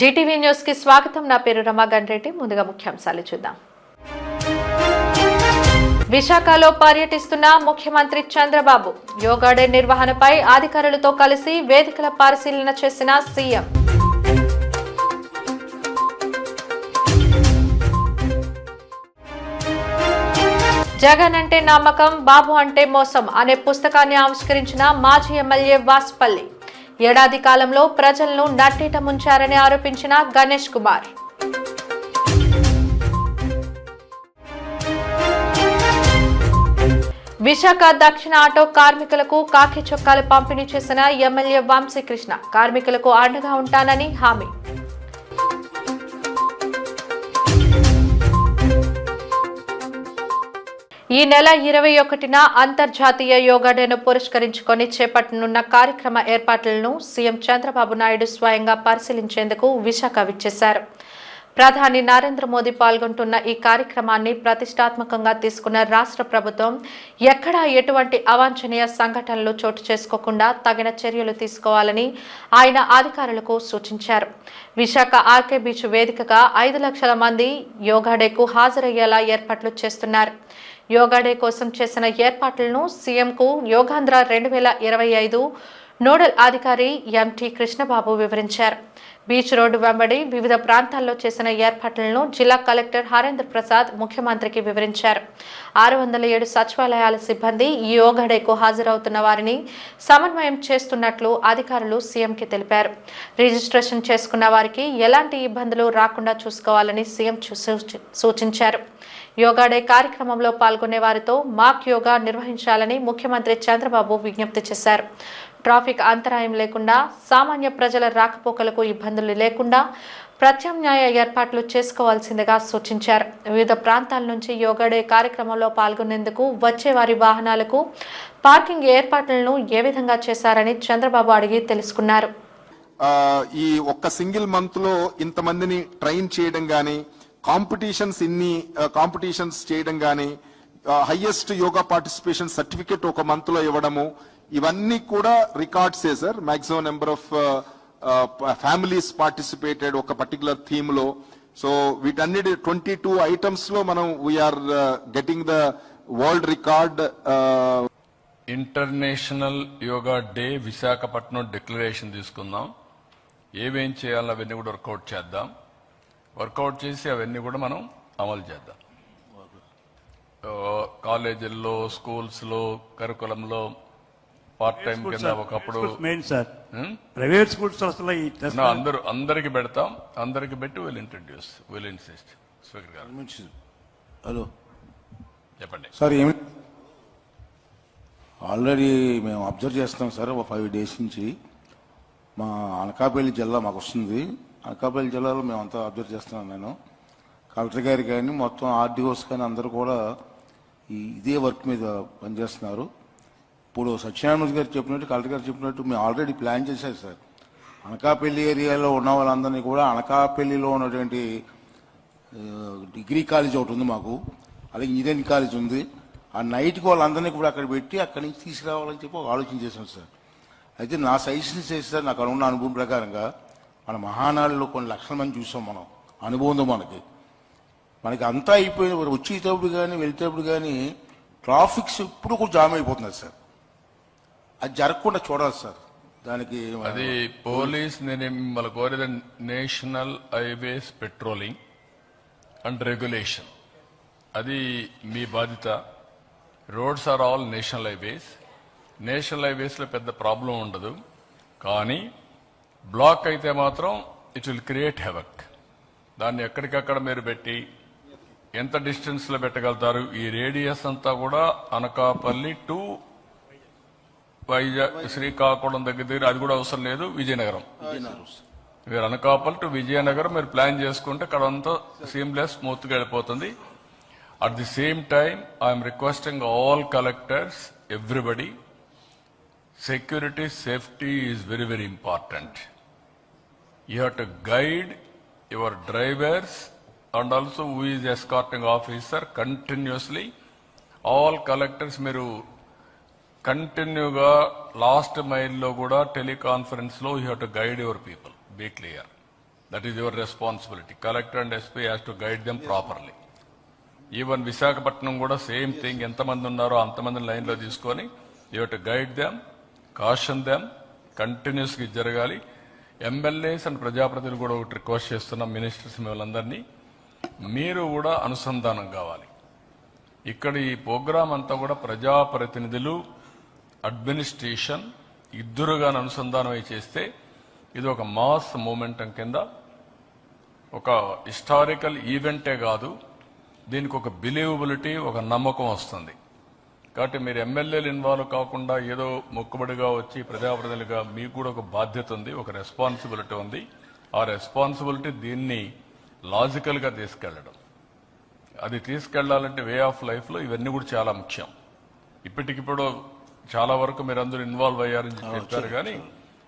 Zee TV news కి స్వాగతం. నా పేరు రమాగన్ రెడ్డి. ముందుగా ముఖ్యాంశాలు చూద్దాం. విశాఖలో పర్యటిస్తున్న ముఖ్యమంత్రి చంద్రబాబు యోగా డే నిర్వహణపై అధికారులతో కలిసి వేదికల పరిశీలన చేసిన సీఎం. జగన్ అంటే నమ్మకం, బాబు అంటే మోసం అనే పుస్తకాన్ని ఆవిష్కరించిన మాజీ ఎమ్మెల్యే వాసుపల్లి. ఏడాది కాలంలో ప్రజలను నట్టేట ముంచారని ఆరోపించిన గణేష్ కుమార్. విశాఖ దక్షిణ ఆటో కార్మికులకు కాకి చొక్కాలు పంపిణీ చేసిన ఎమ్మెల్యే వంశీకృష్ణ. కార్మికులకు అండగా ఉంటానని హామీ. ఈ నెల 21న అంతర్జాతీయ యోగా డేను పురస్కరించుకొని చేపట్టనున్న కార్యక్రమ ఏర్పాట్లను సీఎం చంద్రబాబు నాయుడు స్వయంగా పరిశీలించేందుకు విశాఖ విచ్చేశారు. ప్రధాని నరేంద్ర మోదీ పాల్గొంటున్న ఈ కార్యక్రమాన్ని ప్రతిష్టాత్మకంగా తీసుకున్న రాష్ట్ర ప్రభుత్వం ఎక్కడా ఎటువంటి అవాంఛనీయ సంఘటనలు చోటు చేసుకోకుండా తగిన చర్యలు తీసుకోవాలని ఆయన అధికారులకు సూచించారు. విశాఖ ఆర్కే బీచ్ వేదికగా 5 లక్షల మంది యోగా డేకు హాజరయ్యేలా ఏర్పాట్లు చేస్తున్నారు. యోగా డే కోసం చేసిన ఏర్పాట్లను సీఎంకు యోగాంధ్ర 2025 నోడల్ అధికారి ఎంటీ కృష్ణబాబు వివరించారు. బీచ్ రోడ్డు వెంబడి వివిధ ప్రాంతాల్లో చేసిన ఏర్పాట్లను జిల్లా కలెక్టర్ హరేంద్ర ప్రసాద్ ముఖ్యమంత్రికి వివరించారు. 607 సచివాలయాల సిబ్బంది ఈ యోగా డేకు హాజరవుతున్న వారిని సమన్వయం చేస్తున్నట్లు అధికారులు సీఎంకి తెలిపారు. రిజిస్ట్రేషన్ చేసుకున్న వారికి ఎలాంటి ఇబ్బందులు రాకుండా చూసుకోవాలని సీఎం సూచించారు. యోగా డే కార్యక్రమంలో పాల్గొనే వారితో మాక్ యోగా నిర్వహించాలని ముఖ్యమంత్రి చంద్రబాబు విజ్ఞప్తి చేశారు. ట్రాఫిక్ అంతరాయం లేకుండా, సామాన్య ప్రజల రాకపోకలకు ఇబ్బందులు లేకుండా ప్రత్యామ్నాయ ఏర్పాట్లు చేసుకోవాల్సిందిగా సూచించారు. వివిధ ప్రాంతాల నుంచి యోగా డే కార్యక్రమంలో పాల్గొనేందుకు వచ్చే వారి వాహనాలకు పార్కింగ్ ఏర్పాట్లను ఏ విధంగా చేశారని చంద్రబాబు అడిగి తెలుసుకున్నారు. ఈ ఒక్క సింగిల్ మంత్ లో ఇంతమందిని ట్రైన్ చేయడం గానీ, కాంపిటీషన్స్ చేయడం గానీ, హైయెస్ట్ యోగా పార్టిసిపేషన్ సర్టిఫికేట్ ఒక మంత్ లో ఇవ్వడము, ఇవన్నీ కూడా రికార్డ్సే సార్. Maximum number of families participated ఒక పర్టికులర్ థీమ్ లో. సో వీటన్నిటి 22 ఐటమ్స్ లో మనం we are getting the world record. International yoga day Visakhapatnam declaration తీసుకుందాం. ఏమేం చేయాలో అవన్నీ కూడా వర్కౌట్ చేద్దాం. వర్కౌట్ చేసి అవన్నీ కూడా మనం అమలు చేద్దాం. కాలేజీల్లో, స్కూల్స్ లో, కరికులంలో పార్ట్ టైం కింద ఒకప్పుడు ప్రైవేట్ స్కూల్స్ అందరికి పెడతాం. అందరికి పెట్టి విల్ ఇన్సిస్ట్. స్పీకర్ గారు హలో చెప్పండి సార్. ఆల్రెడీ మేము అబ్జర్వ్ చేస్తున్నాం సార్. ఒక 5 days నుంచి మా అనకాపల్లి జిల్లా మాకు వస్తుంది. అనకాపల్లి జిల్లాలో మేమంతా అబ్జర్వ్ చేస్తున్నాం. నేను కలెక్టర్ గారు కానీ మొత్తం ఆర్డీఓస్ కానీ అందరూ కూడా ఇదే వర్క్ మీద పనిచేస్తున్నారు. ఇప్పుడు సత్యనారాయణ గారు చెప్పినట్టు, కలెక్టర్ గారు చెప్పినట్టు మేము ఆల్రెడీ ప్లాన్ చేశారు సార్. అనకాపల్లి ఏరియాలో ఉన్న వాళ్ళందరినీ కూడా అనకాపల్లిలో ఉన్నటువంటి డిగ్రీ కాలేజ్ ఒకటి ఉంది మాకు, అలాగే ఇంజనీరింగ్ కాలేజ్ ఉంది. ఆ నైట్కి వాళ్ళందరినీ కూడా అక్కడ పెట్టి అక్కడి నుంచి తీసుకురావాలని చెప్పి ఒక ఆలోచన చేశాం సార్. అయితే నా సజెషన్ చేసి సార్, నాకు అనుకున్న అనుభవం ప్రకారంగా మన మహానాడులో కొన్ని లక్షల మంది చూసాం మనం. అనుభవం మనకి అంతా అయిపోయి వచ్చేటప్పుడు కానీ వెళ్తేప్పుడు కానీ ట్రాఫిక్స్ ఇప్పుడు కూడా జామ్ అయిపోతున్నారు సార్. అది జరగకుండా చూడాలి సార్. దానికి అది పోలీస్ నేను మిమ్మల్ని కోరేది national highways patrolling and regulation. అది మీ బాధ్యత. Roads are all national highways. National highways లో పెద్ద ప్రాబ్లం ఉండదు, కానీ బ్లాక్ అయితే మాత్రం ఇట్ విల్ క్రియేట్ హెవక్. దాన్ని ఎక్కడికక్కడ మీరు పెట్టి ఎంత డిస్టెన్స్ లో పెట్టగలుగుతారు? ఈ రేడియస్ అంతా కూడా అనకాపల్లి టు వైజాగ్, శ్రీకాకుళం దగ్గర అది కూడా అవసరం లేదు. విజయనగరం, మీరు అనకాపల్లి టు విజయనగరం మీరు ప్లాన్ చేసుకుంటే అక్కడ అంతా సీమ్లెస్ స్మూత్ గా వెళ్ళిపోతుంది. At the same time I'm requesting all collectors, everybody, security, safety is very, very important. You have to guide your drivers and also who is escorting officer continuously. All collectors meeru continue ga last mile lo kuda teleconference lo you have to guide your people. Be clear. That is your responsibility. Collector and SP has to guide them properly. Even Visakhapatnam కూడా same thing, ఎంతమంది ఉన్నారో అంతమంది లైన్లో తీసుకొని you have to guide them, caution them, కంటిన్యూస్గా జరగాలి. MLAs and ప్రజాప్రతినిధులు కూడా ఒకటి రిక్వెస్ట్ చేస్తున్నాం, మినిస్టర్స్ మిమ్మల్ని మీరు కూడా అనుసంధానం కావాలి. ఇక్కడ ఈ ప్రోగ్రాం అంతా కూడా ప్రజాప్రతినిధులు, అడ్మినిస్ట్రేషన్ ఇద్దరుగా అనుసంధానం చేస్తే ఇది ఒక మాస్ మూమెంటం కింద, ఒక హిస్టారికల్ ఈవెంటే కాదు, దీనికి ఒక బిలీవబిలిటీ, ఒక నమ్మకం వస్తుంది. కాబట్టి మీరు ఎమ్మెల్యేలు ఇన్వాల్వ్ కాకుండా ఏదో మొక్కుబడిగా వచ్చి ప్రజాప్రతినిధులుగా మీకు కూడా ఒక బాధ్యత ఉంది, ఒక రెస్పాన్సిబిలిటీ ఉంది. ఆ రెస్పాన్సిబిలిటీ దీన్ని లాజికల్గా తీసుకెళ్లడం, అది తీసుకెళ్లాలంటే వే ఆఫ్ లైఫ్లో ఇవన్నీ కూడా చాలా ముఖ్యం. ఇప్పటికిప్పుడు చాలా వరకు మీరు అందరూ ఇన్వాల్వ్ అయ్యారని చెప్పారు, కానీ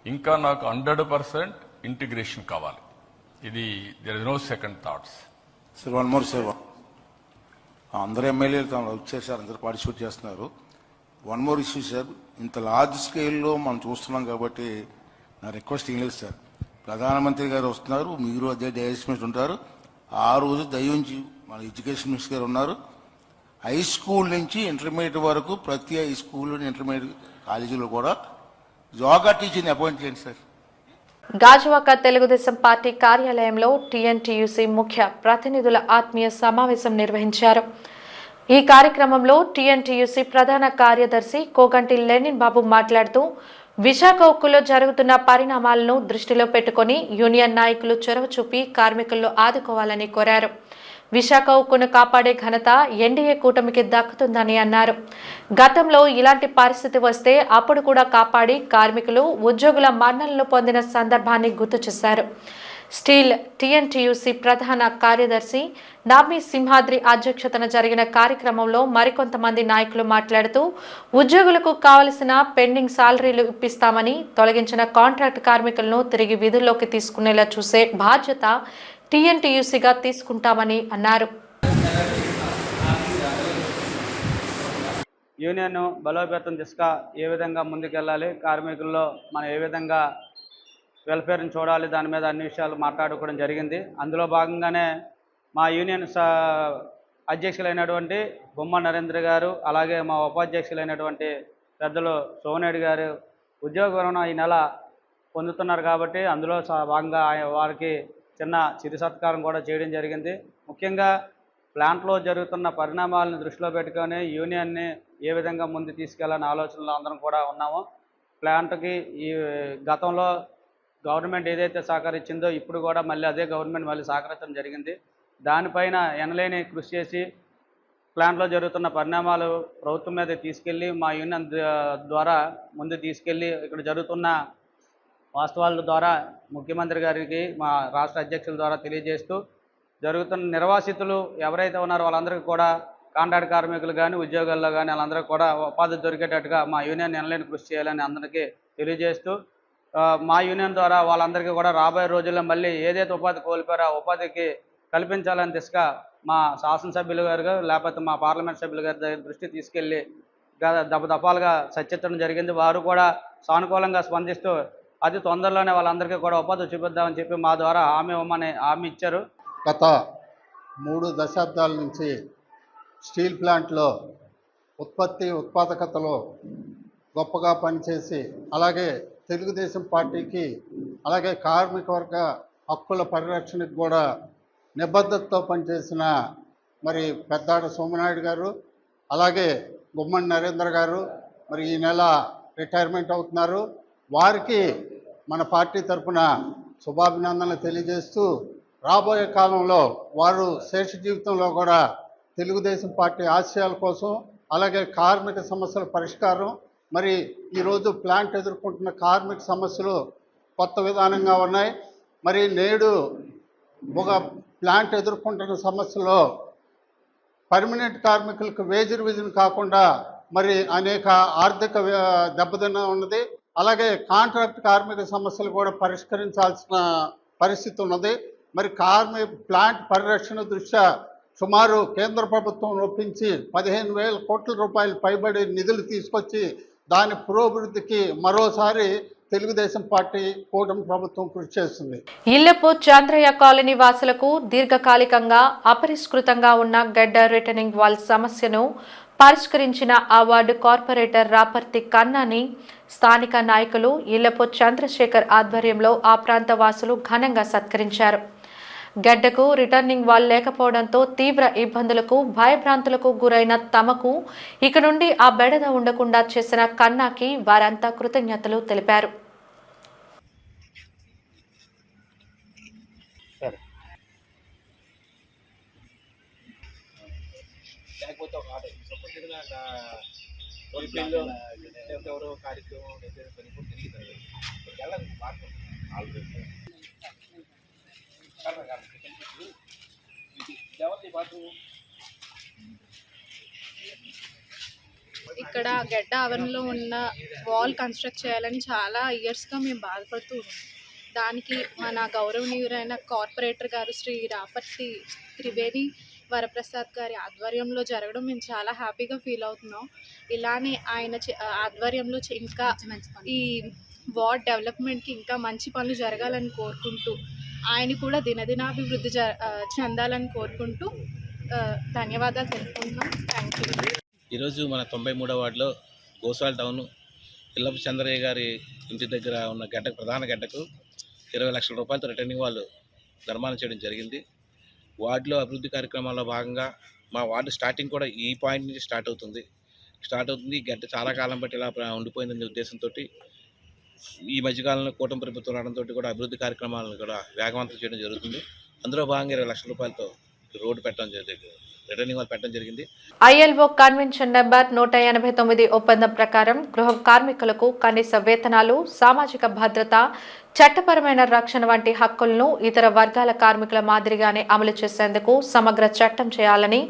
ఇంకా నాకు 100% ఇంటిగ్రేషన్ కావాలి. ఇది there is no second thoughts. Sir one more sir, అందరు ఎమ్మెల్యేలు వచ్చేసారు, అందరు పార్టిసిపేట్ చేస్తున్నారు. వన్ మోర్ ఇష్యూ సార్, ఇంత లార్జ్ స్కేల్లో మనం చూస్తున్నాం కాబట్టి నా రిక్వెస్ట్ ఏం లేదు సార్, ప్రధానమంత్రి గారు వస్తున్నారు, మీరు అదే డైరెక్షన్ మీద ఉంటారు. ఆ రోజు దయించి మన ఎడ్యుకేషన్ మినిస్టర్ గారు ఉన్నారు. హై స్కూల్ నుంచి ఇంటర్మీడియట్ వరకు ప్రతి హై స్కూల్ ఇంటర్మీడియట్ కాలేజీలో కూడా యోగా టీచర్ని అపాయింట్ చేయండి సార్. గాజువాక తెలుగుదేశం పార్టీ కార్యాలయంలో టీఎన్టీయూసీ ముఖ్య ప్రతినిధుల ఆత్మీయ సమావేశం నిర్వహించారు. ఈ కార్యక్రమంలో టీఎన్టీయూసీ ప్రధాన కార్యదర్శి కోగంటి లెనిన్ బాబు మాట్లాడుతూ విశాఖ ఉక్కులో జరుగుతున్న పరిణామాలను దృష్టిలో పెట్టుకుని యూనియన్ నాయకులు చొరవ చూపి కార్మికులను ఆదుకోవాలని కోరారు. విశాఖ ఉక్కును కాపాడే ఘనత ఎన్డీఏ కూటమికి దక్కుతుందని అన్నారు. గతంలో ఇలాంటి పరిస్థితి వస్తే అప్పుడు కూడా కాపాడి కార్మికులు, ఉద్యోగుల మన్ననలు పొందిన సందర్భాన్ని గుర్తు చేశారు. స్టీల్ టీఎన్టీయూసీ ప్రధాన కార్యదర్శి నామీ సింహాద్రి అధ్యక్షతన జరిగిన కార్యక్రమంలో మరికొంతమంది నాయకులు మాట్లాడుతూ ఉద్యోగులకు కావలసిన పెండింగ్ సాలరీలు ఇప్పిస్తామని, తొలగించిన కాంట్రాక్ట్ కార్మికులను తిరిగి విధుల్లోకి తీసుకునేలా చూసే బాధ్యత టీఎన్టీయూసీగా తీసుకుంటామని అన్నారు. యూనియన్ బలోపేతం దిశగా ఏ విధంగా ముందుకెళ్ళాలి, కార్మికుల్లో మనం ఏ విధంగా వెల్ఫేర్ని చూడాలి, దాని మీద అన్ని విషయాలు మాట్లాడుకోవడం జరిగింది. అందులో భాగంగానే మా యూనియన్ అధ్యక్షులైనటువంటి బొమ్మ నరేంద్ర గారు, అలాగే మా ఉపాధ్యక్షులైనటువంటి పెద్దలు సోనేడు గారు ఉద్యోగ విరమణ ఈ నెల పొందుతున్నారు కాబట్టి అందులో భాగంగా వారికి చిన్న చిరు సత్కారం కూడా చేయడం జరిగింది. ముఖ్యంగా ప్లాంట్లో జరుగుతున్న పరిణామాలను దృష్టిలో పెట్టుకొని యూనియన్ని ఏ విధంగా ముందు తీసుకెళ్లాలనే ఆలోచనలో అందరం కూడా ఉన్నాము. ప్లాంట్కి ఈ గతంలో గవర్నమెంట్ ఏదైతే సహకరించిందో ఇప్పుడు కూడా మళ్ళీ అదే గవర్నమెంట్ మళ్ళీ సహకరించడం జరిగింది. దానిపైన ఎనలేని కృషి చేసి ప్లాంట్లో జరుగుతున్న పరిణామాలు ప్రభుత్వం మీద తీసుకెళ్ళి మా యూనియన్ ద్వారా ముందు తీసుకెళ్ళి ఇక్కడ జరుగుతున్న వాస్తవాల ద్వారా ముఖ్యమంత్రి గారికి మా రాష్ట్ర అధ్యక్షుల ద్వారా తెలియజేస్తూ జరుగుతున్న నిర్వాసితులు ఎవరైతే ఉన్నారో వాళ్ళందరికీ కూడా కాంట్రాక్ట్ కార్మికులు కానీ ఉద్యోగాల్లో కానీ వాళ్ళందరికీ కూడా ఉపాధి దొరికేటట్టుగా మా యూనియన్ ఎనలేని కృషి చేయాలని అందరికీ తెలియజేస్తూ మా యూనియన్ ద్వారా వాళ్ళందరికీ కూడా రాబోయే రోజుల్లో మళ్ళీ ఏదైతే ఉపాధి కోల్పోయారో ఆ ఉపాధికి కల్పించాలని దిశగా మా శాసనసభ్యులు గారు లేకపోతే మా పార్లమెంట్ సభ్యులు గారి దగ్గర దృష్టి తీసుకెళ్ళి దఫాలుగా చర్చించడం జరిగింది. వారు కూడా సానుకూలంగా స్పందిస్తూ అతి తొందరలోనే వాళ్ళందరికీ కూడా ఉపాధి చూపిద్దామని చెప్పి మా ద్వారా హామీ ఇచ్చారు. గత 3 దశాబ్దాల నుంచి స్టీల్ ప్లాంట్లో ఉత్పాదకతలో గొప్పగా పనిచేసి అలాగే తెలుగుదేశం పార్టీకి అలాగే కార్మిక వర్గ హక్కుల పరిరక్షణకు కూడా నిబద్ధతతో పనిచేసిన మరి పెద్దాడ సోమనాయుడు గారు అలాగే గుమ్మడి నరేంద్ర గారు మరి ఈ నెల రిటైర్మెంట్ అవుతున్నారు. వారికి మన పార్టీ తరఫున శుభాభినందనలు తెలియజేస్తూ రాబోయే కాలంలో వారు శేష జీవితంలో కూడా తెలుగుదేశం పార్టీ ఆశయాల కోసం అలాగే కార్మిక సమస్యల పరిష్కారం మరి ఈరోజు ప్లాంట్ ఎదుర్కొంటున్న కార్మిక సమస్యలు కొత్త విధానంగా ఉన్నాయి. మరి నేడు ఒక ప్లాంట్ ఎదుర్కొంటున్న సమస్యలో పర్మనెంట్ కార్మికులకు వేజ్ రివిజన్ కాకుండా మరి అనేక ఆర్థిక దెబ్బతిన్న ఉన్నది. అలాగే కాంట్రాక్ట్ కార్మిక సమస్యలు కూడా పరిష్కరించాల్సిన పరిస్థితి ఉన్నది. మరి ప్లాంట్ పరిరక్షణ దృష్ట్యా సుమారు కేంద్ర ప్రభుత్వం ఒప్పించి 15,000 కోట్ల రూపాయలు పైబడి నిధులు తీసుకొచ్చి దాని పురోభివృద్ధికి మరోసారి తెలుగుదేశం పార్టీ కూటమి ప్రభుత్వం కృషి చేస్తుంది. ఇళ్లపు చంద్రయ్య కాలనీ వాసులకు దీర్ఘకాలికంగా అపరిష్కృతంగా ఉన్న గడ్డ రిటర్నింగ్ వాల్ సమస్యను పరిష్కరించిన అవార్డు కార్పొరేటర్ రాపర్తి కన్నాని స్థానిక నాయకులు ఇళ్లపు చంద్రశేఖర్ ఆధ్వర్యంలో ఆ ప్రాంత వాసులు ఘనంగా సత్కరించారు. గడ్డకు రిటర్నింగ్ వాల్ లేకపోవడంతో తీవ్ర ఇబ్బందులకు భయభ్రాంతులకు గురైన తమకు ఇక నుండి ఆ బెడద ఉండకుండా చేసిన కన్నాకి వారంతా కృతజ్ఞతలు తెలిపారు. ఇక్కడ గడ్డ ఆవరణలో ఉన్న వాల్ కన్స్ట్రక్ట్ చేయాలని చాలా ఇయర్స్గా మేము బాధపడుతూ ఉన్నాం. దానికి మన గౌరవనీయులైన కార్పొరేటర్ గారు శ్రీ రాపర్తి త్రివేణి వరప్రసాద్ గారి ఆధ్వర్యంలో జరగడం మేము చాలా హ్యాపీగా ఫీల్ అవుతున్నాం. ఇలానే ఆయన ఆధ్వర్యంలో ఇంకా ఈ వార్డ్ డెవలప్మెంట్కి ఇంకా మంచి పనులు జరగాలని కోరుకుంటూ ఆయన కూడా దినదినాభివృద్ధి చెందాలని కోరుకుంటూ ధన్యవాదాలు తెలుపుకుంటున్నాం. Thank you. ఈరోజు మన 93వ వార్డులో గోసాల్ టౌన్ ఇల్లపు చంద్రయ్య గారి ఇంటి దగ్గర ఉన్న గడ్డకు ప్రధాన గడ్డకు 20 లక్షల రూపాయలతో రిటర్నింగ్ వాళ్ళు నిర్మాణం చేయడం జరిగింది. వార్డులో అభివృద్ధి కార్యక్రమాల్లో భాగంగా మా వార్డు స్టార్టింగ్ కూడా ఈ పాయింట్ నుంచి స్టార్ట్ అవుతుంది. ఈ గడ్డ చాలా కాలం బట్టి ఇలా ఉండిపోయిందనే ఉద్దేశంతో ఈ మధ్యకాలంలో కూటమి ప్రభుత్వం రావడంతో కూడా అభివృద్ధి కార్యక్రమాలను కూడా వేగవంతం చేయడం జరుగుతుంది. అందులో భాగంగా 20 లక్షల రూపాయలతో రోడ్డు పెట్టడం జరిగింది, రిటర్నింగ్ వాళ్ళు పెట్టడం జరిగింది. ఐఎల్ఓ కన్వెన్షన్ నెంబర్ 189 ఒప్పందం ప్రకారం గృహ కార్మికులకు కనీస వేతనాలు, సామాజిక భద్రత, చట్టపరమైన రక్షణ వంటి హక్కులను ఇతర వర్గాల కార్మికుల మాదిరిగానే అమలు చేసేందుకు సమగ్ర చట్టం చేయాలని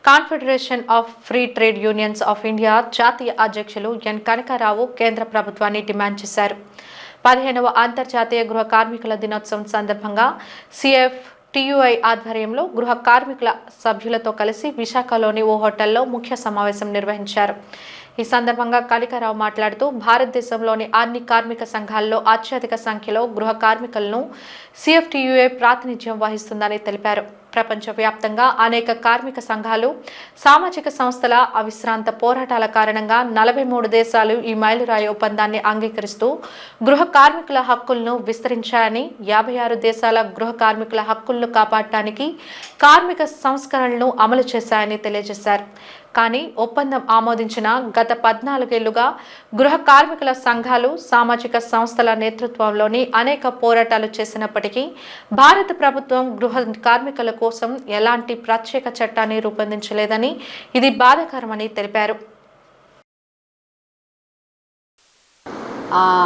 confederation of free trade unions of India జాతీయ అధ్యక్షులు ఎన్ కనకారావు కేంద్ర ప్రభుత్వాన్ని డిమాండ్ చేశారు. 15వ అంతర్జాతీయ గృహ కార్మికుల దినోత్సవం సందర్భంగా CFTUI ఆధ్వర్యంలో గృహ కార్మికుల సభ్యులతో కలిసి విశాఖలోని ఓ హోటల్లో ముఖ్య సమావేశం నిర్వహించారు. ఈ సందర్భంగా కనకారావు మాట్లాడుతూ భారతదేశంలోని అన్ని కార్మిక సంఘాల్లో అత్యధిక సంఖ్యలో గృహ కార్మికులను CFTUI ప్రాతినిధ్యం వహిస్తుందని తెలిపారు. ప్రపంచవ్యాప్తంగా అనేక కార్మిక సంఘాలు, సామాజిక సంస్థల అవిశ్రాంత పోరాటాల కారణంగా 43 దేశాలు ఈ మైలురాయి ఒప్పందాన్ని అంగీకరిస్తూ గృహ కార్మికుల హక్కులను విస్తరించాయని, 56 దేశాల గృహ కార్మికుల హక్కులను కాపాడటానికి కార్మిక సంస్కరణలను అమలు చేశాయని తెలియజేశారు. కానీ ఒప్పందం ఆమోదించిన గత 14 ఏళ్లుగా గృహ కార్మికుల సంఘాలు, సామాజిక సంస్థల నేతృత్వంలోని అనేక పోరాటాలు చేసినప్పటికీ భారత ప్రభుత్వం గృహ కార్మికుల కోసం ఎలాంటి ప్రత్యేక చట్టాన్ని రూపొందించలేదని, ఇది బాధాకరమని తెలిపారు.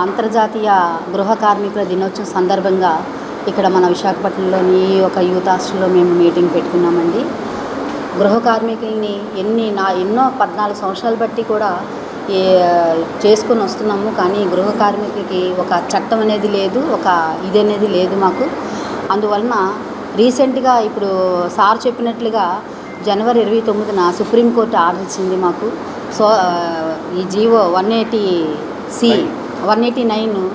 అంతర్జాతీయ గృహ కార్మికుల దినోత్సవం సందర్భంగా ఇక్కడ మన విశాఖపట్నంలోని ఒక యూత్ హాస్టల్లో మేము మీటింగ్ పెట్టుకున్నామండి. గృహ కార్మికుల్ని ఎన్నో 14 సంవత్సరాలు బట్టి కూడా చేసుకొని వస్తున్నాము. కానీ గృహ కార్మికులకి ఒక చట్టం అనేది లేదు, ఒక ఇది అనేది లేదు మాకు. అందువలన రీసెంట్గా ఇప్పుడు సార్ చెప్పినట్లుగా జనవరి 29న సుప్రీంకోర్టు ఆర్డర్ ఇచ్చింది మాకు. సో ఈ జీవో 180C 189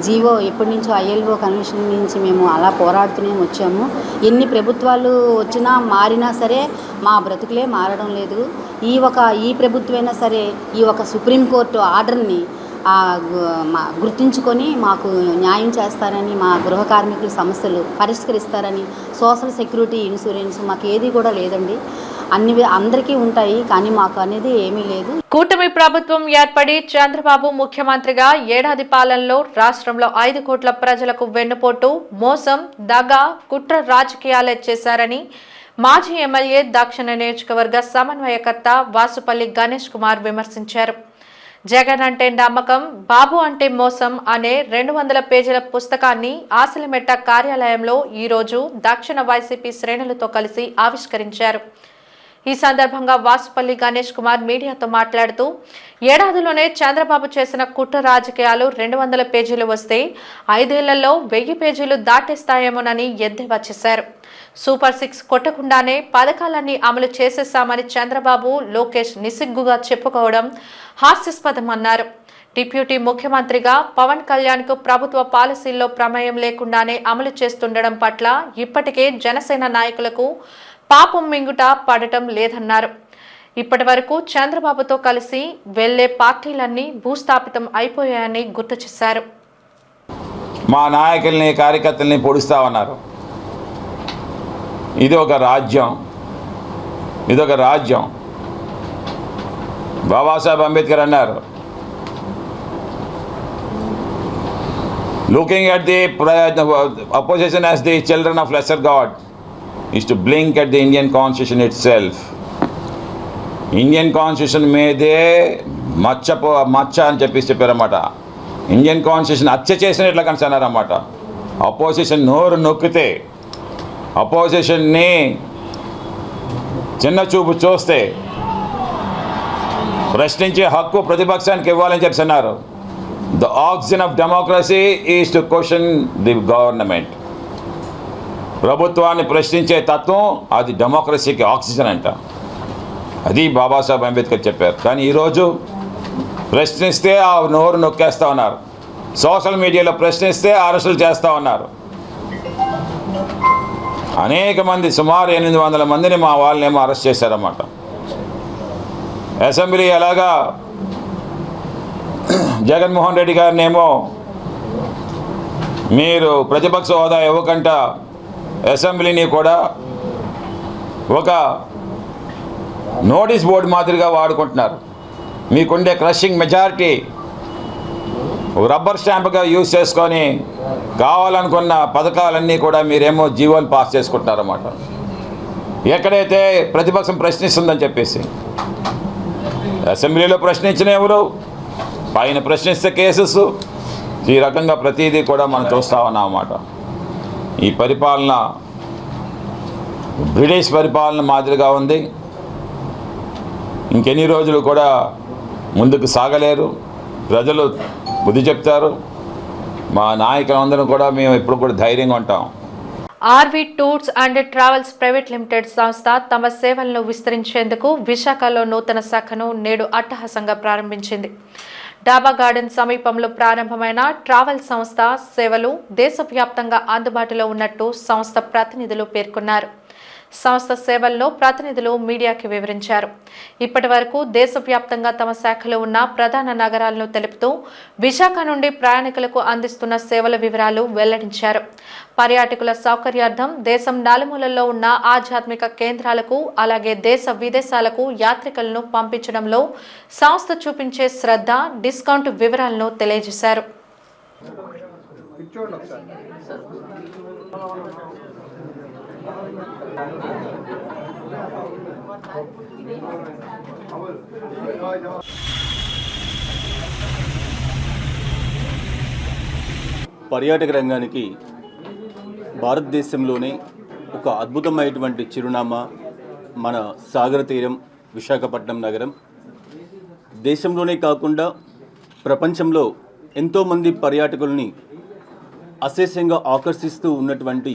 జీవో ఎప్పటి నుంచో ఐఎల్ఓ కన్వెన్షన్ నుంచి మేము అలా పోరాడుతూనే వచ్చాము. ఎన్ని ప్రభుత్వాలు వచ్చినా మారినా సరే మా బ్రతుకులే మారడం లేదు. ఈ ప్రభుత్వమైనా సరే ఈ ఒక సుప్రీంకోర్టు ఆర్డర్ని గుర్తించుకొని మాకు న్యాయం చేస్తారని, మా గృహ కార్మికుల సమస్యలు పరిష్కరిస్తారని, సోషల్ సెక్యూరిటీ ఇన్సూరెన్స్ మాకు ఏది కూడా లేదండి. అందరికీ ఉంటాయి కానీ మాకు అనేది ఏమీ లేదు. కూటమి ప్రభుత్వం ఏర్పడి చంద్రబాబు ముఖ్యమంత్రిగా ఏడాది పాలనలో రాష్ట్రంలో 5 కోట్ల ప్రజలకు వెన్నుపోటు, మోసం, దగా, కుట్ర రాజకీయాలే చేశారని మాజీ ఎమ్మెల్యే దక్షిణ నియోజకవర్గ సమన్వయకర్త వాసుపల్లి గణేష్ కుమార్ విమర్శించారు. జగన్ అంటే నమ్మకం, బాబు అంటే మోసం అనే 200 పేజీల పుస్తకాన్ని ఆసిలిమెట్ట కార్యాలయంలో ఈరోజు దక్షిణ వైసీపీ శ్రేణులతో కలిసి ఆవిష్కరించారు. ఈ సందర్భంగా వాసుపల్లి గణేష్ కుమార్ మీడియాతో మాట్లాడుతూ ఏడాదిలోనే చంద్రబాబు చేసిన కుట్ర రాజకీయాలు 200 పేజీలు వస్తే 5 ఏళ్లలో 1000 పేజీలు దాటేస్తాయేమోనని ఎద్దేవా చేశారు. సూపర్ 6 కొట్టకుండానే పథకాలన్నీ అమలు చేసేశామని చంద్రబాబు, లోకేష్ నిసిగ్గుగా చెప్పుకోవడం హాస్యాస్పదమన్నారు. డిప్యూటీ ముఖ్యమంత్రిగా పవన్ కళ్యాణ్కు ప్రభుత్వ పాలసీల్లో ప్రమేయం లేకుండానే అమలు చేస్తుండడం పట్ల ఇప్పటికే జనసేన నాయకులకు పాపం మింగుట పడటం లేదన్నారు. ఇప్పటి వరకు చంద్రబాబుతో కలిసి వెళ్లే పార్టీలన్నీ భూస్థాపితం అయిపోయాయని గుర్తు చేశారు. మా నాయకుల్ని కార్యకర్తల్ని పొడుస్తా ఉన్నారు. ఇది ఒక రాజ్యం. బాబాసాహెబ్ అంబేద్కర్ అన్నారు, looking at the opposition as the children of lesser God is to blink at the Indian Constitution itself. Indian constitution మీదే మచ్చ అని చెప్పారన్నమాట. ఇండియన్ కాన్స్టిట్యూషన్ హత్య చేసినట్లా కనిసన్నారన్నమాట. అపోజిషన్ నోరు నొక్కితే, అపోజిషన్ని చిన్న చూపు చూస్తే ప్రశ్నించే హక్కు ప్రతిపక్షానికి ఇవ్వాలని చెప్పి అన్నారు. The oxygen of democracy is to question the government. ప్రభుత్వాన్ని ప్రశ్నించే తత్వం అది డెమోక్రసీకి ఆక్సిజన్ అంట. అది బాబాసాహెబ్ అంబేద్కర్ చెప్పారు. కానీ ఈరోజు ప్రశ్నిస్తే ఆ నోరు నొక్కేస్తూ ఉన్నారు. సోషల్ మీడియాలో ప్రశ్నిస్తే అరెస్టులు చేస్తూ ఉన్నారు. అనేక మంది, సుమారు 800 మందిని మా వాళ్ళనేమో అరెస్ట్ చేశారన్నమాట. అసెంబ్లీ ఎలాగా జగన్మోహన్ రెడ్డి గారినేమో మీరు ప్రతిపక్ష హోదా ఇవ్వకుండా అసెంబ్లీని కూడా ఒక నోటీస్ బోర్డు మాదిరిగా వాడుకుంటున్నారు. మీకుండే క్రషింగ్ మెజారిటీ రబ్బర్ స్టాంప్గా యూజ్ చేసుకొని కావాలనుకున్న పథకాలన్నీ కూడా మీరేమో జీవోలు పాస్ చేసుకుంటున్నారన్నమాట. ఎక్కడైతే ప్రతిపక్షం ప్రశ్నిస్తుందని చెప్పేసి అసెంబ్లీలో ప్రశ్నించిన ఎవరు, పైన ప్రశ్నిస్తే కేసెస్, ఈ రకంగా ప్రతిదీ కూడా మనం చూస్తూ ఉన్నాం అన్నమాట. ఈ పరిపాలన బ్రిటిష్ పరిపాలన మాదిరిగా ఉంది. ఇంకెన్ని రోజులు కూడా ముందుకు సాగలేరు. ప్రజలు బుద్ధి చెప్తారు. మా నాయకులందరం కూడా మేము ఎప్పుడు కూడా ధైర్యంగా ఉంటాం. RV tours and travels private limited సంస్థ తమ సేవలను విస్తరించేందుకు విశాఖలో నూతన శాఖను నేడు అట్టహాసంగా ప్రారంభించింది. డాబా గార్డెన్ సమీపంలో ప్రారంభమైన ట్రావెల్ సంస్థ సేవలు దేశవ్యాప్తంగా అందుబాటులో ఉన్నట్టు సంస్థ ప్రతినిధులు పేర్కొన్నారు. సంస్థ సేవల్లో ప్రతినిధులు మీడియాకి వివరించారు. ఇప్పటి వరకు దేశవ్యాప్తంగా తమ శాఖలు ఉన్న ప్రధాన నగరాలను తెలుపుతూ విశాఖ నుండి ప్రయాణికులకు అందిస్తున్న సేవల వివరాలు వెల్లడించారు. పర్యాటకుల సౌకర్యార్థం దేశం నలుమూలల్లో ఉన్న ఆధ్యాత్మిక కేంద్రాలకు అలాగే దేశ విదేశాలకు యాత్రికులను పంపించడంలో సంస్థ చూపించే శ్రద్ధ, డిస్కౌంట్ వివరాలను తెలియజేశారు. పర్యాటక రంగానికి భారతదేశంలోనే ఒక అద్భుతమైనటువంటి చిరునామా మన సాగర తీరం విశాఖపట్నం నగరం. దేశంలోనే కాకుండా ప్రపంచంలో ఎంతోమంది పర్యాటకుల్ని అశేషంగా ఆకర్షిస్తూ ఉన్నటువంటి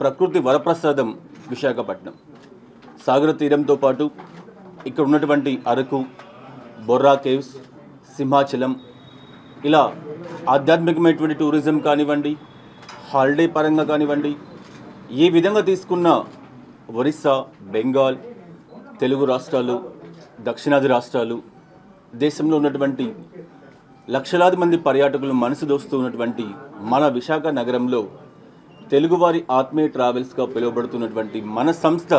ప్రకృతి వరప్రసాదం విశాఖపట్నం. సాగర తీరంతో పాటు ఇక్కడ ఉన్నటువంటి అరకు, బొర్రా కేవ్స్, సింహాచలం, ఇలా ఆధ్యాత్మికమైనటువంటి టూరిజం కానివ్వండి, హాలిడే పరంగా కానివ్వండి, ఏ విధంగా తీసుకున్న ఒరిస్సా, బెంగాల్, తెలుగు రాష్ట్రాలు, దక్షిణాది రాష్ట్రాలు, దేశంలో ఉన్నటువంటి లక్షలాది మంది పర్యాటకులు మనసు దోస్తూ ఉన్నటువంటి మన విశాఖ నగరంలో తెలుగువారి ఆత్మీయ ట్రావెల్స్గా పిలువబడుతున్నటువంటి మన సంస్థ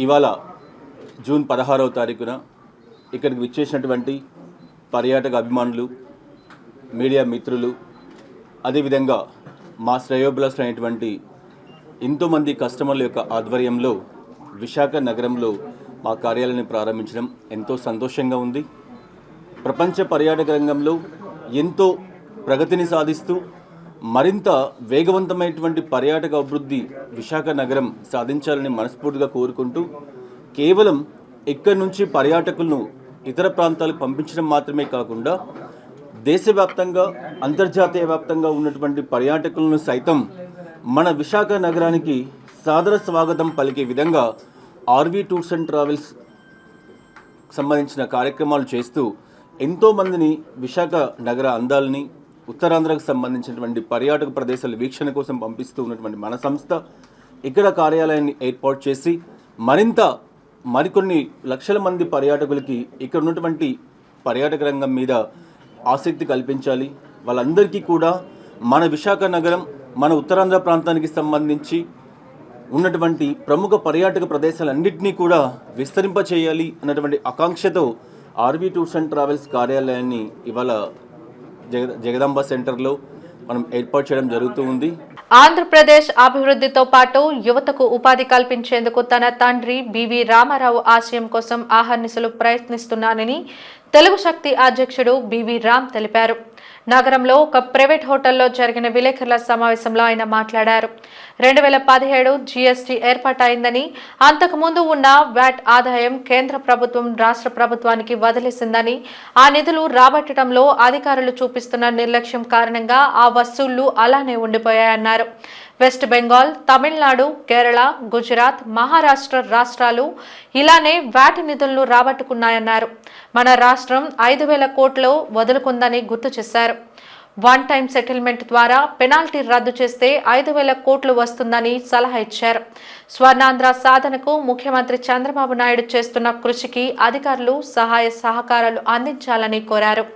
ఇవాళ జూన్ 16వ తారీఖున ఇక్కడికి విచ్చేసినటువంటి పర్యాటక అభిమానులు, మీడియా మిత్రులు, అదేవిధంగా మా శ్రేయోభిలాషులు అయినటువంటి ఎంతోమంది కస్టమర్ల యొక్క ఆధ్వర్యంలో విశాఖ నగరంలో మా కార్యాలయాన్ని ప్రారంభించడం ఎంతో సంతోషంగా ఉంది. ప్రపంచ పర్యాటక రంగంలో ఎంతో ప్రగతిని సాధిస్తూ మరింత వేగవంతమైనటువంటి పర్యాటక అభివృద్ధి విశాఖ నగరం సాధించాలని మనస్ఫూర్తిగా కోరుకుంటూ, కేవలం ఇక్కడి నుంచి పర్యాటకులను ఇతర ప్రాంతాలకు పంపించడం మాత్రమే కాకుండా దేశవ్యాప్తంగా, అంతర్జాతీయ వ్యాప్తంగా ఉన్నటువంటి పర్యాటకులను సైతం మన విశాఖ నగరానికి సాదర స్వాగతం పలికే విధంగా ఆర్వి టూర్స్ అండ్ ట్రావెల్స్ సంబంధించిన కార్యక్రమాలు చేస్తూ ఎంతోమందిని విశాఖ నగర అందాలని ఉత్తరాంధ్రకు సంబంధించినటువంటి పర్యాటక ప్రదేశాల వీక్షణ కోసం పంపిస్తూ ఉన్నటువంటి మన సంస్థ ఇక్కడ కార్యాలయాన్ని ఏర్పాటు చేసి మరికొన్ని లక్షల మంది పర్యాటకులకి ఇక్కడ ఉన్నటువంటి పర్యాటక రంగం మీద ఆసక్తి కల్పించాలి. వాళ్ళందరికీ కూడా మన విశాఖ నగరం, మన ఉత్తరాంధ్ర ప్రాంతానికి సంబంధించి ఉన్నటువంటి ప్రముఖ పర్యాటక ప్రదేశాలన్నింటినీ కూడా విస్తరింపచేయాలి అన్నటువంటి ఆకాంక్షతో ఆర్వీ టూర్స్ అండ్ ట్రావెల్స్ కార్యాలయాన్ని ఇవాళ జగదాంబ సెంటర్లో మనం ఏర్పాటు చేయడం జరుగుతూ ఉంది. ఆంధ్రప్రదేశ్ అభివృద్ధితో పాటు యువతకు ఉపాధి కల్పించేందుకు తన తండ్రి బివి రామారావు ఆశయం కోసం ఆహర్నిశలు ప్రయత్నిస్తున్నానని తెలుగు శక్తి అధ్యక్షుడు బివి రామ్ తెలిపారు. నగరంలో ఒక ప్రైవేట్ హోటల్లో జరిగిన విలేకరుల సమావేశంలో ఆయన మాట్లాడారు. 2017 జీఎస్టీ ఏర్పాటైందని, అంతకుముందు ఉన్న వ్యాట్ ఆదాయం కేంద్ర ప్రభుత్వం రాష్ట్ర ప్రభుత్వానికి వదిలేసిందని, ఆ నిధులు రాబట్టడంలో అధికారులు చూపిస్తున్న నిర్లక్ష్యం కారణంగా ఆ వసూళ్లు అలానే ఉండిపోయాయన్నారు. వెస్ట్ బెంగాల్, తమిళనాడు, కేరళ, గుజరాత్, మహారాష్ట్ర రాష్ట్రాలు ఇలానే వ్యాట్ నిధులను రాబట్టుకున్నాయన్నారు. మన రాష్ట్రం 5,000 కోట్లు వదులుకుందని గుర్తు చేశారు. వన్ టైం సెటిల్మెంట్ ద్వారా పెనాల్టీ రద్దు చేస్తే 5,000 కోట్లు వస్తుందని సలహా ఇచ్చారు. స్వర్ణాంధ్ర సాధనకు ముఖ్యమంత్రి చంద్రబాబు నాయుడు చేస్తున్న కృషికి అధికారులు సహాయ సహకారాలు అందించాలని కోరారు.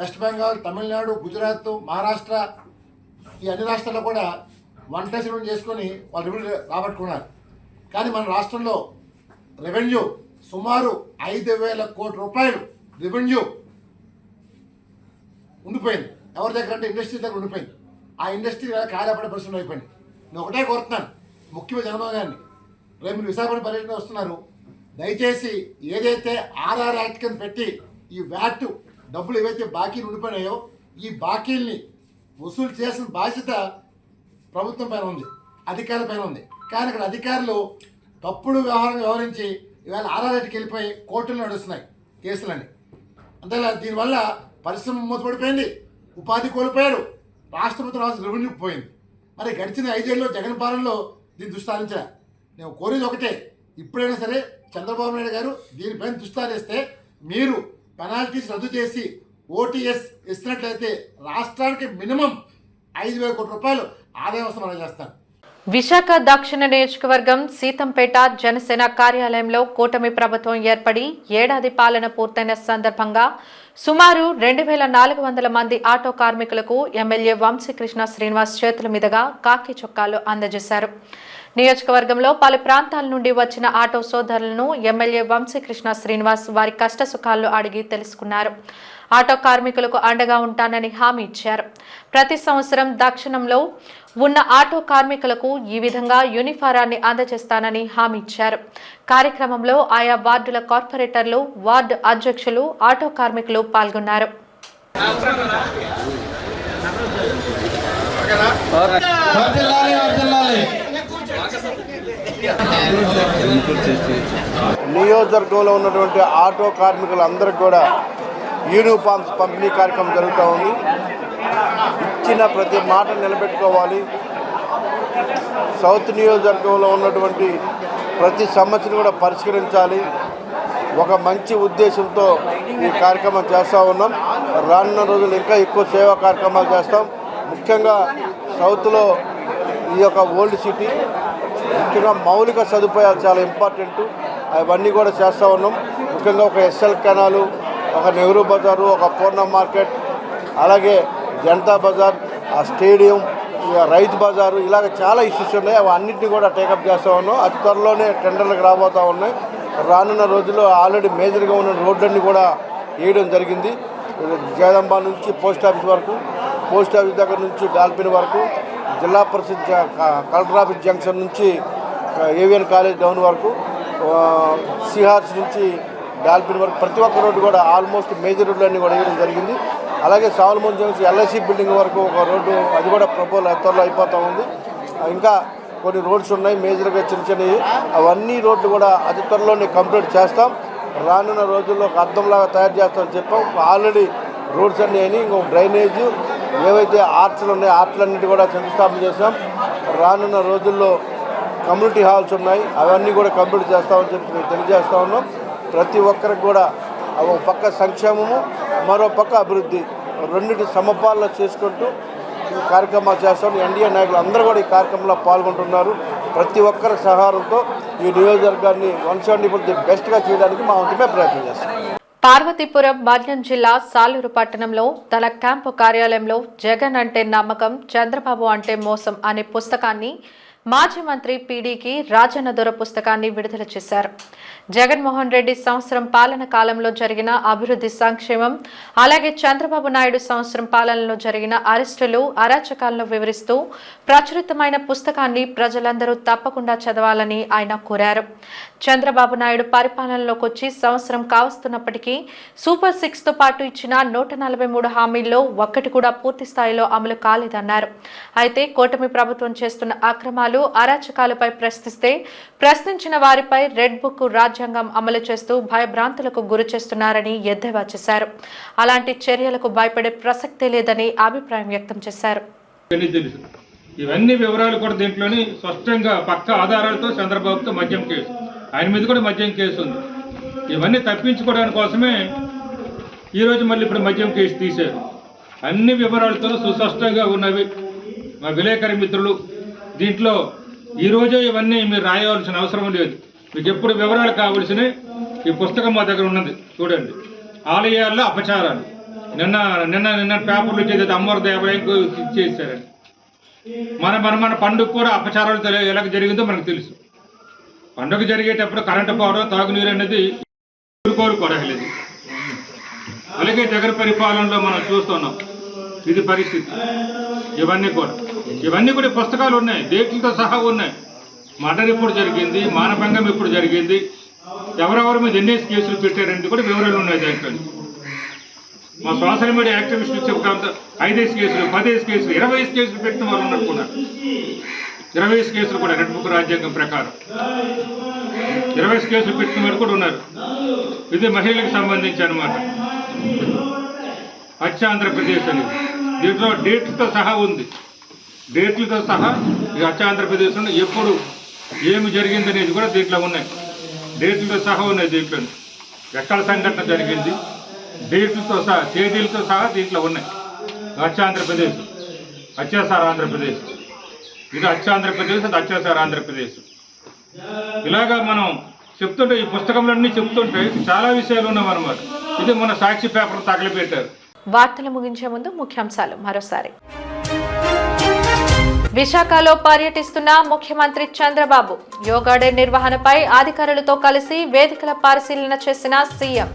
వెస్ట్ బెంగాల్, తమిళనాడు, గుజరాత్, మహారాష్ట్ర ఈ అన్ని రాష్ట్రాల్లో కూడా వన్ టైం సెటిల్మెంట్ చేసుకొని వాళ్ళు రెవెన్యూ రాబట్టుకున్నారు. కానీ మన రాష్ట్రంలో రెవెన్యూ సుమారు 5,000 కోట్ల రూపాయలు రెవెన్యూ ఉండిపోయింది. ఎవరి దగ్గర అంటే ఇండస్ట్రీ దగ్గర ఉండిపోయింది. ఆ ఇండస్ట్రీ కార్యపడే పరిస్థితులు అయిపోయింది. నేను ఒకటే కోరుతున్నాను ముఖ్యమంత్రి చంద్రబాబు గారిని, రేపు మీరు విశాఖపట్నం పర్యటన వస్తున్నారు, దయచేసి ఏదైతే ఆర్ఆర్ యాక్ట్ కింద పెట్టి ఈ వ్యాట్ డబ్బులు ఏవైతే బాకీలు ఉండిపోయినాయో ఈ బాకీల్ని వసూలు చేసిన బాధ్యత ప్రభుత్వం పైన ఉంది, అధికారుల పైన ఉంది. కానీ ఇక్కడ అధికారులు తప్పుడు వ్యవహరించి ఇవాళ ఆర్ఆర్ఐకి వెళ్ళిపోయి కోర్టులు నడుస్తున్నాయి కేసులని. అంతేలా దీనివల్ల పరిశ్రమ మూతపడిపోయింది, ఉపాధి కోల్పోయాడు, రాష్ట్ర ప్రభుత్వం రెవెన్యూ పోయింది. మరి గడిచిన 5 ఏళ్ళలో జగన్ పాలనలో దీన్ని దృష్టి నేను కోరేది ఒకటే, ఇప్పుడైనా సరే చంద్రబాబు నాయుడు గారు దీనిపైన దృష్టి మీరు పెనాల్టీస్ రద్దు చేసి ఓటీఎస్ ఇస్తున్నట్లయితే రాష్ట్రానికి మినిమం 5,000 కోట్ల రూపాయలు ఆదాయం వస్తామని చేస్తాను. విశాఖ దక్షిణ నియోజకవర్గం సీతంపేట జనసేన కార్యాలయంలో కూటమి ప్రభుత్వం ఏర్పడి ఏడాది పాలన పూర్తయిన సందర్భంగా సుమారు 2,400 మంది ఆటో కార్మికులకు ఎమ్మెల్యే వంశీకృష్ణ శ్రీనివాస్ చేతుల మీదుగా కాకి చొక్కాలు అందజేశారు. నియోజకవర్గంలో పలు ప్రాంతాల నుండి వచ్చిన ఆటో సోదరులను ఎమ్మెల్యే వంశీకృష్ణ శ్రీనివాస్ వారి కష్ట సుఖాలను అడిగి తెలుసుకున్నారు. ఆటో కార్మికులకు అండగా ఉంటానని హామీ ఇచ్చారు. ప్రతి సంవత్సరం దక్షిణంలో ఉన్న ఆటో కార్మికులకు ఈ విధంగా యూనిఫారాన్ని అందజేస్తానని హామీ ఇచ్చారు. కార్యక్రమంలో ఆయా వార్డుల కార్పొరేటర్లు, వార్డు అధ్యక్షులు, ఆటో కార్మికులు పాల్గొన్నారు. నియోజకవర్గంలో ఉన్నటువంటి ఆటో కార్మికులందరికీ కూడా యూనిఫామ్స్ పంపిణీ కార్యక్రమం జరుగుతూ ఉంది. ఇచ్చిన ప్రతి మాట నిలబెట్టుకోవాలి. సౌత్ నియోజకవర్గంలో ఉన్నటువంటి ప్రతి సమస్యను కూడా పరిష్కరించాలి. ఒక మంచి ఉద్దేశంతో ఈ కార్యక్రమం చేస్తూ ఉన్నాం. రానున్న రోజులు ఇంకా ఎక్కువ సేవా కార్యక్రమాలు చేస్తాం. ముఖ్యంగా సౌత్లో ఈ యొక్క ఓల్డ్ సిటీ, ముఖ్యంగా మౌలిక సదుపాయాలు చాలా ఇంపార్టెంట్. అవన్నీ కూడా చేస్తూ ఉన్నాం. ముఖ్యంగా ఒక ఎస్ఎల్ కెనాలు, ఒక నెహ్రూ బజారు, ఒక పూర్ణ మార్కెట్, అలాగే జనతా బజార్, ఆ స్టేడియం, రైతు బజారు, ఇలాగ చాలా ఇష్యూస్ ఉన్నాయి. అవన్నింటినీ కూడా టేకప్ చేస్తూ ఉన్నాం. అతి త్వరలోనే టెండర్లకు రాబోతూ ఉన్నాయి. రానున్న రోజుల్లో ఆల్రెడీ మేజర్గా ఉన్న రోడ్లన్నీ కూడా వేయడం జరిగింది. జగదంబ నుంచి పోస్ట్ ఆఫీస్ వరకు, పోస్ట్ ఆఫీస్ దగ్గర నుంచి డాల్ఫిన్ వరకు, జిల్లా పరిషత్ కలెక్టర్ ఆఫీస్ జంక్షన్ నుంచి ఏవిఎన్ కాలేజ్ డౌన్ వరకు, సిహార్స్ నుంచి డాల్ఫిన్ వరకు ప్రతి ఒక్క రోడ్డు కూడా ఆల్మోస్ట్ మేజర్ రోడ్లన్నీ కూడా వేయడం జరిగింది. అలాగే సాల్మోన్ జంక్షన్ ఎల్ఐసి బిల్డింగ్ వరకు ఒక రోడ్డు, అది కూడా ప్రపోజల్ త్వరలో అయిపోతూ ఉంది. ఇంకా కొన్ని రోడ్స్ ఉన్నాయి మేజర్గా చిన్న చిన్నవి, అవన్నీ రోడ్లు కూడా అతి త్వరలోనే కంప్లీట్ చేస్తాం. రానున్న రోజుల్లో ఒక అర్థంలాగా తయారు చేస్తామని చెప్పాం. ఆల్రెడీ రోడ్స్ అన్నీ అయినాయి. ఇంకొక డ్రైనేజ్, ఏవైతే ఆర్చ్లు ఉన్నాయో ఆర్చ్లన్నింటి కూడా శంకుస్థాపన చేస్తాం. రానున్న రోజుల్లో కమ్యూనిటీ హాల్స్ ఉన్నాయి, అవన్నీ కూడా కంప్లీట్ చేస్తామని చెప్పి మేము తెలియజేస్తూ ఉన్నాం. ప్రతి ఒక్కరికి కూడా ఒక పక్క సంక్షేమము, మరో పక్క అభివృద్ధి రెండింటి సమపాల్లో చేసుకుంటూ ఈ కార్యక్రమాలు చేస్తాం. ఎన్డీఏ నాయకులు అందరూ కూడా ఈ కార్యక్రమంలో పాల్గొంటున్నారు. ప్రతి ఒక్కరి సహాయంతో ఈ నియోజకవర్గాన్ని 170 బెస్ట్గా చేయడానికి మా వంతుమే ప్రయత్నం చేస్తాం. పార్వతీపురం మన్యం జిల్లా సాలూరు పట్టణంలో తన క్యాంపు కార్యాలయంలో జగన్ అంటే నమ్మకం, చంద్రబాబు అంటే మోసం అనే పుస్తకాన్ని మాజీ మంత్రి పీడీకి రాజన్న దొర పుస్తకాన్ని విడుదల చేశారు. జగన్మోహన్ రెడ్డి సంవత్సరం పాలన కాలంలో జరిగిన అభివృద్ధి, సంక్షేమం, అలాగే చంద్రబాబు నాయుడు సంవత్సరం పాలనలో జరిగిన అరెస్టులు, అరాచకాలను వివరిస్తూ ప్రచురితమైన పుస్తకాన్ని ప్రజలందరూ తప్పకుండా చదవాలని ఆయన కోరారు. చంద్రబాబు నాయుడు పరిపాలనలోకి వచ్చి సంవత్సరం కావస్తున్నప్పటికీ సూపర్ 6తో పాటు ఇచ్చిన 143 హామీల్లో ఒక్కటి కూడా పూర్తి స్థాయిలో అమలు కాలేదన్నారు. అయితే కూటమి ప్రభుత్వం చేస్తున్న అక్రమాలు, అరాచకాలపై ప్రశ్నించిన వారిపై రెడ్ బుక్ రాజ్యాంగం అమలు చేస్తూ భయభ్రాంతులకు గురి చేస్తున్నారని ఎద్దేవా చేశారు. అలాంటి చర్యలకు భయపడే ప్రసక్తే లేదని అభిప్రాయం వ్యక్తం చేశారు. ఇవన్నీ వివరాలు కూడా దీంట్లోని స్పష్టంగా పక్క ఆధారాలతో చంద్రబాబుతో మద్యం కేసు, ఆయన మీద కూడా మద్యం కేసు ఉంది. ఇవన్నీ తప్పించుకోవడానికి కోసమే ఈరోజు మళ్ళీ ఇప్పుడు మద్యం కేసు తీశారు. అన్ని వివరాలతో సుస్పష్టంగా ఉన్నవి మా విలేకరి మిత్రులు. దీంట్లో ఈరోజే ఇవన్నీ మీరు రాయవలసిన అవసరం లేదు. మీకు ఎప్పుడు వివరాలు కావలసినవి ఈ పుస్తకం మా దగ్గర ఉన్నది. చూడండి, ఆలయాల్లో అపచారాలు. నిన్న పేపర్లు వచ్చేది అమ్మవారి దేవాలయంకు చేశారండి. మన పండుగ కూడా అపచారాలు ఎలా జరిగిందో మనకు తెలుసు. పండుగ జరిగేటప్పుడు కరెంటు పోవడం, తాగునీరు అనేది కోరుకోరలేదు. అలాగే జగన్ పరిపాలనలో మనం చూస్తున్నాం ఇది పరిస్థితి. ఇవన్నీ కూడా పుస్తకాలు ఉన్నాయి, డేట్లతో సహా ఉన్నాయి. మర్డర్ ఎప్పుడు జరిగింది, మానభంగం ఎప్పుడు జరిగింది, ఎవరెవరి మీద ఎన్ని కేసులు పెట్టారనేది కూడా వివరాలు ఉన్నాయి దాంట్లో. మా సోషల్ మీడియా యాక్టివిస్టులు చెప్తా 5 కేసులు, 10 కేసులు, 20 కేసులు పెట్టిన వాళ్ళు ఉన్నారు కూడా. 20 కేసులు కూడా రెడ్ బుక్ రాజ్యాంగం ప్రకారం 20 కేసులు పెట్టిన వాళ్ళు కూడా ఉన్నారు. ఇది మహిళలకు సంబంధించి అనమాట. ఆంధ్రప్రదేశ్ అనేది దీంట్లో డేట్లతో సహా ఉంది. డేట్లతో సహా ఈ ఆంధ్రప్రదేశ్లో ఎప్పుడు ఏమి జరిగిందనేది కూడా దీంట్లో ఉన్నాయి. డేట్లతో సహా ఉన్నాయి. దీంట్లో ఎక్కడ సంఘటన జరిగింది డేట్లతో సహా, తేదీలతో సహా దీంట్లో ఉన్నాయి. ఆంధ్రప్రదేశ్, అత్యాచార ఆంధ్రప్రదేశ్, ఇది ఆంధ్రప్రదేశ్, అది అత్యాచార ఆంధ్రప్రదేశ్. ఇలాగా మనం చెప్తుంటే ఈ పుస్తకంలన్నీ చెప్తుంటే చాలా విషయాలు ఉన్నామన్నమాట. ఇది మన సాక్షి పేపర్ తగలబెట్టారు. వార్తలు ముగించే ముందు ముఖ్యాంశాలు మరోసారి. విశాఖలో పర్యటిస్తున్న ముఖ్యమంత్రి చంద్రబాబు. యోగా డే నిర్వహణపై అధికారులతో కలిసి వేదికల పరిశీలన చేసిన సీఎం.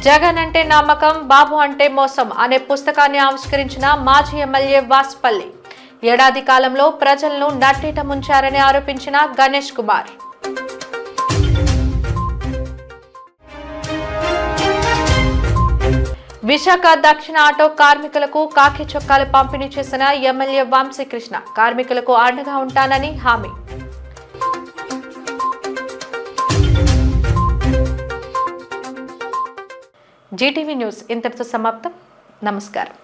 జగన్ అంటే నమ్మకం, బాబు అంటే మోసం అనే పుస్తకాన్ని ఆవిష్కరించిన మాజీ ఎమ్మెల్యే వాసుపల్లి. ఏడాది కాలంలో ప్రజలను నట్టేట ముంచారని ఆరోపించిన గణేష్ కుమార్. విశాఖ దక్షిణ ఆటో కార్మికులకు కాకి చొక్కాలు పంపిణీ చేసిన ఎమ్మెల్యే వంశీకృష్ణ. కార్మికులకు అండగా ఉంటానని హామీ. జీటీవీ న్యూస్ ఇంతటితో సమాప్తం. నమస్కారం.